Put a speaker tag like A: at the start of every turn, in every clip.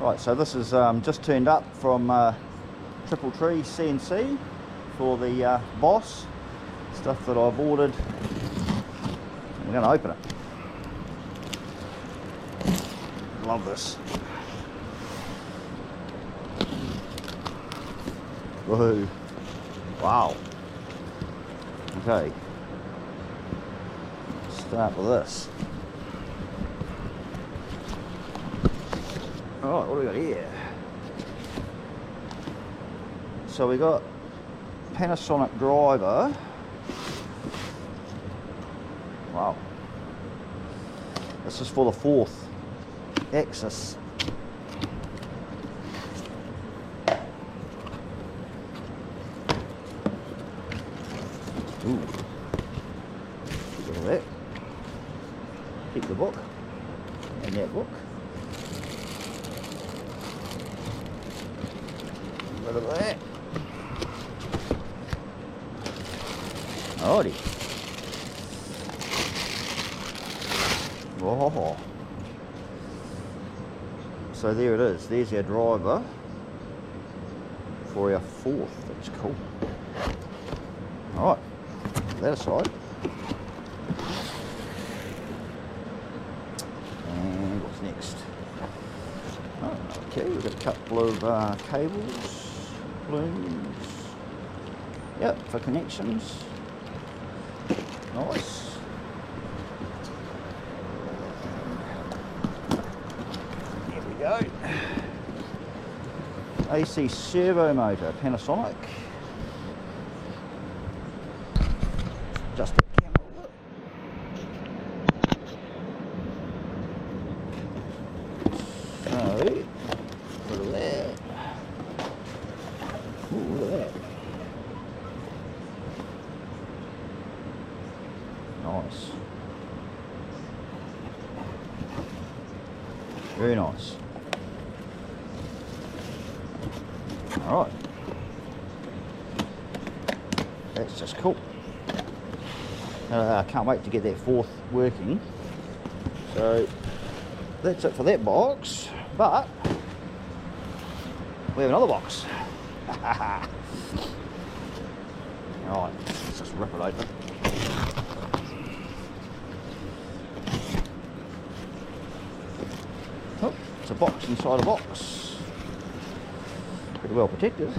A: Right, so this is just turned up from Triple Tree CNC for the Boss stuff that I've ordered. I'm going to open it. Love this. Woohoo! Wow. Okay. Start with this. Alright, what do we got here? So we got Panasonic driver. Wow. This is for the 4th axis. Ooh. Look at that. Keep the book. And that book. Look at that. Alrighty. Oh. So there it is. There's our driver for our 4th. That's cool. Alright. That aside. And what's next? Oh, okay, we've got a couple of cables, blooms. Yep, for connections. Nice. There we go. AC servo motor, Panasonic. Just a camera look. So, look at that. Ooh, look at that. Nice. Very nice. Alright. That's just cool. I can't wait to get that 4th working. So that's it for that box. But we have another box. Alright, let's just rip it open. Oh, it's a box inside a box. Pretty well protected.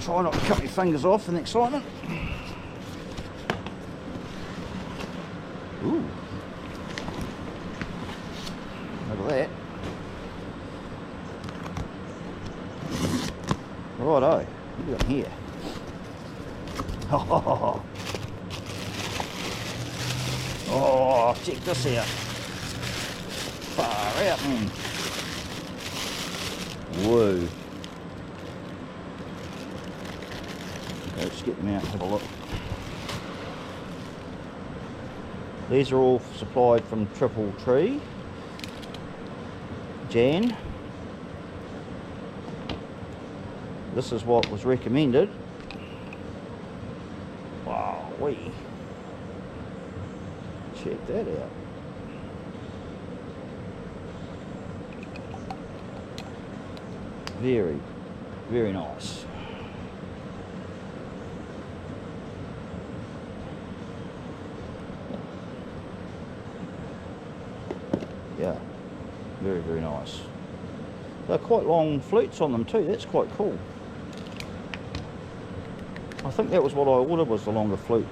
A: Try not to cut my fingers off in excitement. Ooh. Look at that. Righto. What have we got here? Oh, check this out. Far out. Whoa. Let's get them out and have a look. These are all supplied from Triple Tree. Jan. This is what was recommended. Wow, wee. Check that out. Very, very nice. Yeah, very, very nice. They're quite long flutes on them too. That's quite cool. I think that was what I ordered, was the longer flute.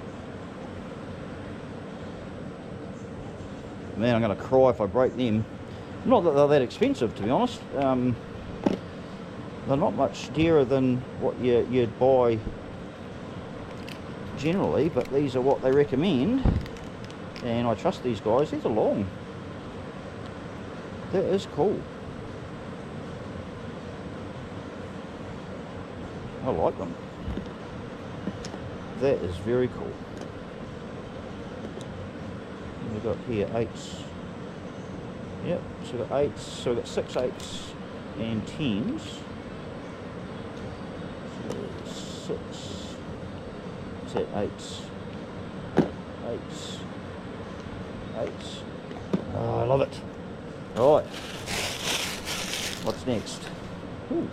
A: Man, I'm going to cry if I break them. Not that they're that expensive, to be honest. They're not much dearer than what you'd buy generally, but these are what they recommend. And I trust these guys. These are long. That is cool. I like them. That is very cool. We've got here 8s. Yep, so we've got 8s. So we've got 6 8s and 10s. So 6. What's that? 8s. 8s. 8s. Oh, I love it. Right. What's next? Ooh.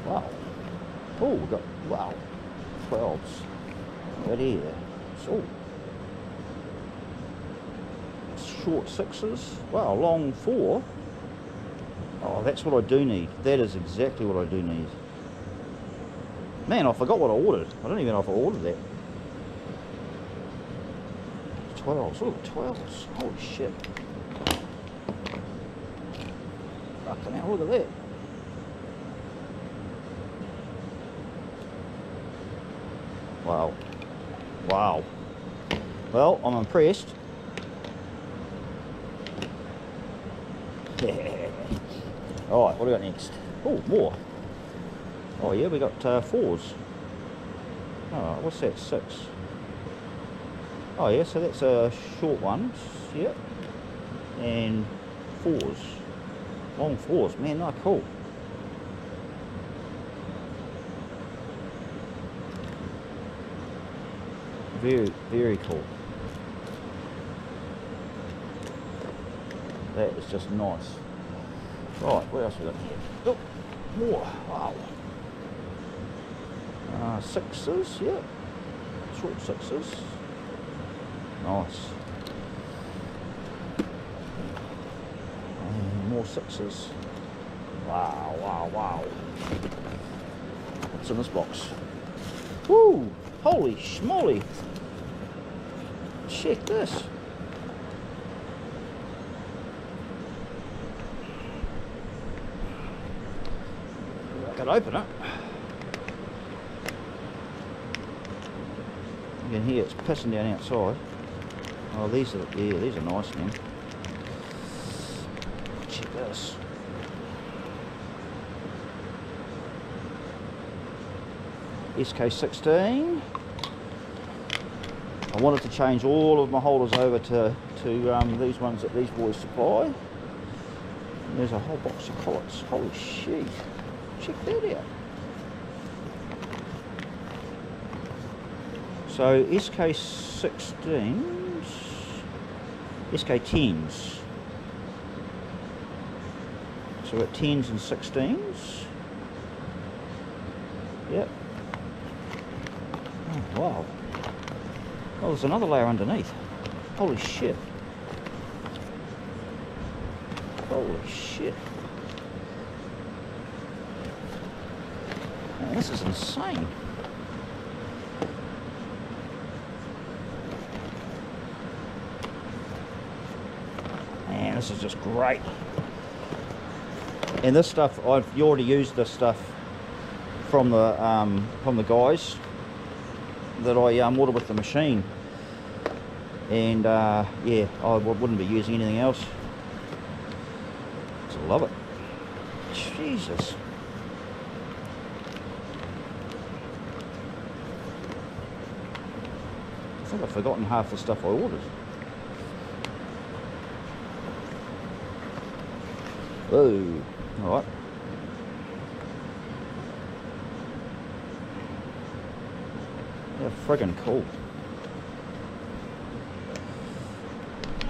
A: Wow. Oh, we've got, wow, 12s. Right here. So, short 6s. Wow, long 4. Oh, that's what I do need. That is exactly what I do need. Man, I forgot what I ordered. I don't even know if I ordered that. 12s. Oh, 12s. Holy shit. Fucking hell, look at that. Wow. Wow. Well, I'm impressed. Alright, what do we got next? Oh, more. Oh yeah, we got 4s. Oh, what's that? 6. Oh yeah, so that's short ones. Yep. And 4s. Long 4s. Man, they're cool. Very, very cool. That is just nice. Right, what else we got here? Oh, more. Wow. 6s, yeah. Short 6s. Nice. And more 6s. Wow, wow, wow. What's in this box? Woo! Holy schmoly! Check this. I can open it. You can hear it's pissing down outside. Oh, these are, yeah, these are nice, man. Check this. SK16. I wanted to change all of my holders over to these ones that these boys supply. And there's a whole box of collets. Holy shit. Check that out. So SK16s, SK10s. So we've got 10s and 16s. Yep. Oh, wow. Oh, there's another layer underneath. Holy shit. Holy shit. Man, this is insane. Man, this is just great. And this stuff, you already used this stuff from the guys that I ordered with the machine, and yeah, I wouldn't be using anything else. Just love it. Jesus. I think I've forgotten half the stuff I ordered. Oh, all right. They're friggin' cool.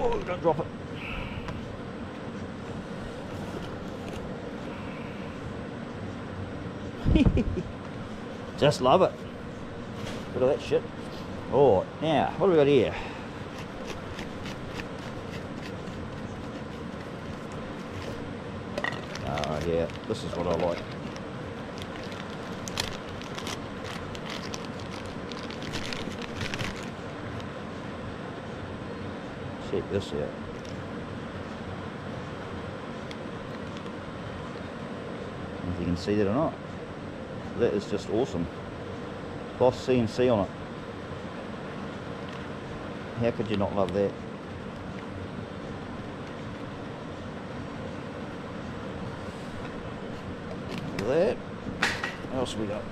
A: Oh, don't drop it. Just love it. Look at that shit. Oh, now, what do we got here? Oh, yeah, this is what I like. Check this out. I don't know if you can see that or not. That is just awesome. Boss CNC on it. How could you not love that? Look at that. What else have we got?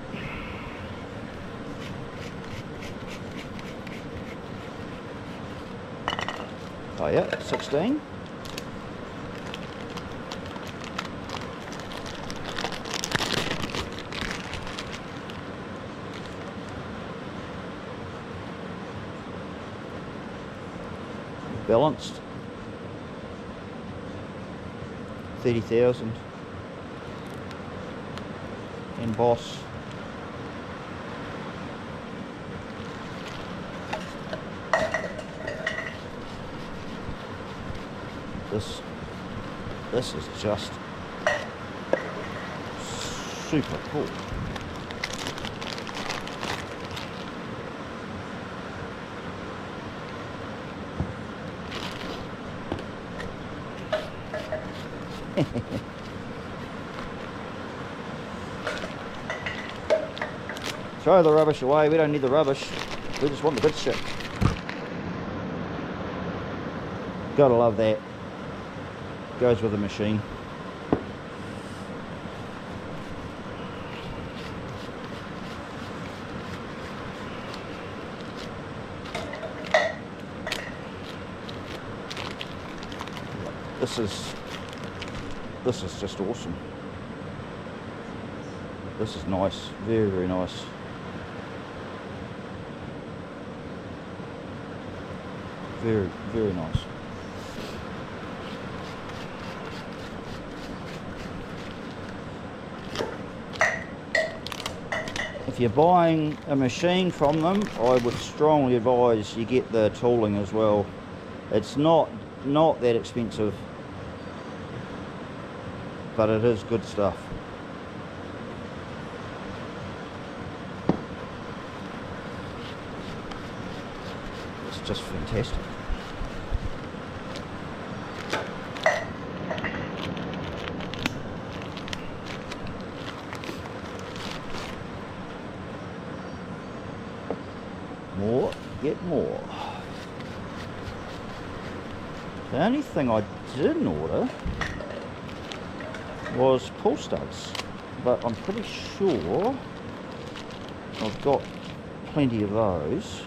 A: Oh yeah, 16. Balanced. 30,000. And Boss. This is just super cool. Throw the rubbish away, we don't need the rubbish, we just want the good shit. Gotta love that. Goes with the machine. This is just awesome. This is nice, very, very nice. Very, very nice. If you're buying a machine from them, I would strongly advise you get the tooling as well. It's not that expensive, but it is good stuff. It's just fantastic. More, get more. The only thing I didn't order was pull studs, but I'm pretty sure I've got plenty of those.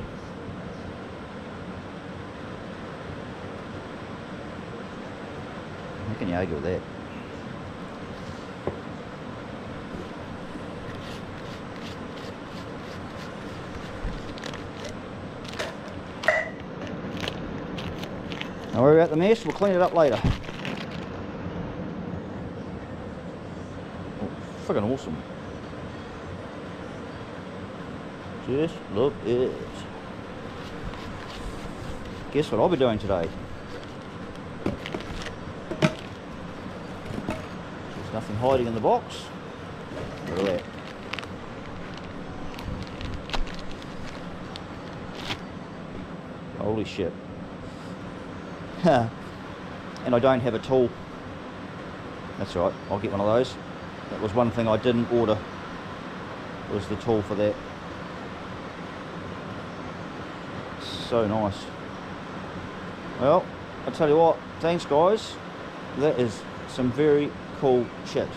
A: How can you argue with that? Don't worry about the mess, we'll clean it up later. Oh, friggin' awesome. Just look at it. Guess what I'll be doing today? There's nothing hiding in the box. Look at that. Holy shit. And I don't have a tool. That's right, I'll get one of those. That was one thing I didn't order, was the tool for that. So nice. Well, I'll tell you what, thanks guys. That is some very cool shit.